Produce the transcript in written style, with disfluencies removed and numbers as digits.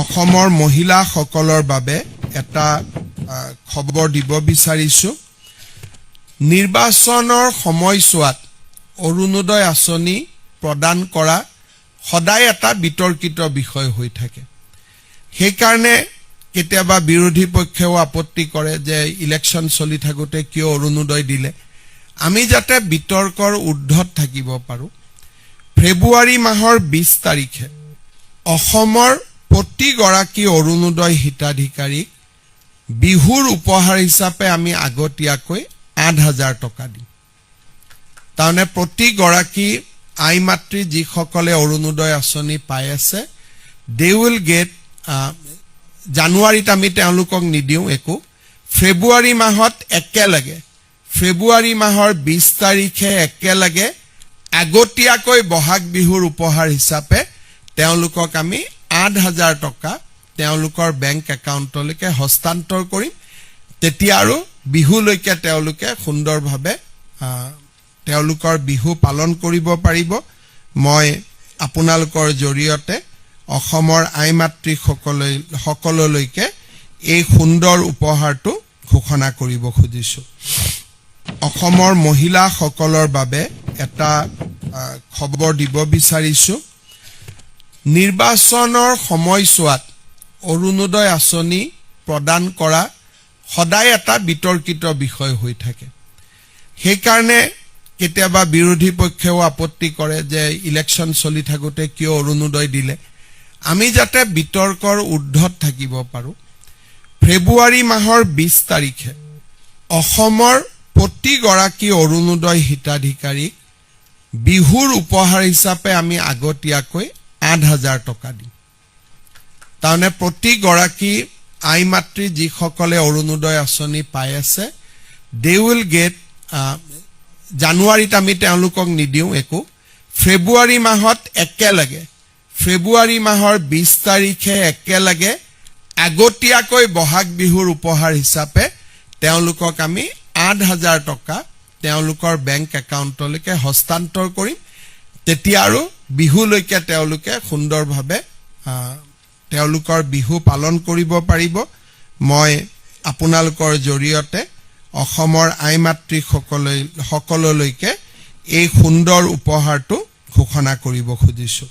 অসমৰ মহিলাসকলৰ বাবে এটা খবৰ দিব বিচাৰিছো। নিৰ্বাচনৰ সময়ছোৱাত অৰুণোদয় আঁচনি প্ৰদান কৰা সদায় এটা বিতৰ্কিত বিষয় হৈ থাকে। সেইকাৰণে কেতিয়াবা বিৰোধী পক্ষেও আপত্তি কৰে যে ইলেকশ্যন চলি থাকোঁতে কিয় অৰুণোদয় দিলে। আমি যাতে বিতৰ্কৰ ঊৰ্ধ্বত থাকিব পাৰোঁ, ফেব্ৰুৱাৰী মাহৰ 20 তাৰিখে অসমৰ প্ৰতিগৰাকী অৰুণোদয় হিতাধিকাৰীক বিহুৰ উপহাৰ হিচাপে আমি আগতীয়াকৈ 8,000 টকা দিম। তাৰমানে প্ৰতিগৰাকী আই মাতৃ যিসকলে অৰুণোদয় আঁচনি পাই আছে, দে উইল গেট, জানুৱাৰীত আমি তেওঁলোকক নিদিওঁ একো, ফেব্ৰুৱাৰী মাহত একেলগে, ফেব্ৰুৱাৰী মাহৰ 20 তাৰিখে একেলগে আগতীয়াকৈ বহাগ বিহুৰ উপহাৰ হিচাপে তেওঁলোকক আমি 8,000 টকা তেওঁলোকৰ বেংক একাউণ্টলৈকে হস্তান্তৰ কৰিম। তেতিয়া আৰু বিহুলৈকে তেওঁলোকে সুন্দৰভাৱে তেওঁলোকৰ বিহু পালন কৰিব পাৰিব। মই আপোনালোকৰ জৰিয়তে অসমৰ আই মাতৃ সকললৈকে এই সুন্দৰ উপহাৰটো ঘোষণা কৰিব খুজিছোঁ। অসমৰ মহিলাসকলৰ বাবে এটা খবৰ দিব বিচাৰিছোঁ। নিৰ্বাচনৰ সময়ছোৱাত অৰুণোদয় আঁচনি প্ৰদান কৰা সদায় এটা বিতৰ্কিত বিষয় হৈ থাকে। সেইকাৰণে কেতিয়াবা বিৰোধী পক্ষেও আপত্তি কৰে যে ইলেকশ্যন চলি থাকোঁতে কিয় অৰুণোদয় দিলে। আমি যাতে বিতৰ্কৰ ঊৰ্ধ্বত থাকিব পাৰোঁ, ফেব্ৰুৱাৰী মাহৰ 20 তাৰিখে অসমৰ প্ৰতিগৰাকী অৰুণোদয় হিতাধিকাৰীক বিহুৰ উপহাৰ হিচাপে আমি আগতীয়াকৈ 8,000 টকা দিম। তাৰমানে প্ৰতিগৰাকী আই মাতৃ যিসকলে অৰুণোদয় আঁচনি পাই আছে, দে উইল গেট, জানুৱাৰীত আমি তেওঁলোকক নিদিওঁ একো, ফেব্ৰুৱাৰী মাহত একেলগে, ফেব্ৰুৱাৰী মাহৰ 20 তাৰিখে একেলগে আগতীয়াকৈ বহাগ বিহুৰ উপহাৰ হিচাপে তেওঁলোকক আমি 8,000 টকা তেওঁলোকৰ বেংক একাউণ্টলৈকে হস্তান্তৰ কৰিম। তেতিয়া আৰু বিহুলৈকে তেওঁলোকে সুন্দৰভাৱে তেওঁলোকৰ বিহু পালন কৰিব পাৰিব। মই আপোনালোকৰ জৰিয়তে অসমৰ আই মাতৃ সকললৈকে এই সুন্দৰ উপহাৰটো ঘোষণা কৰিব খুজিছোঁ।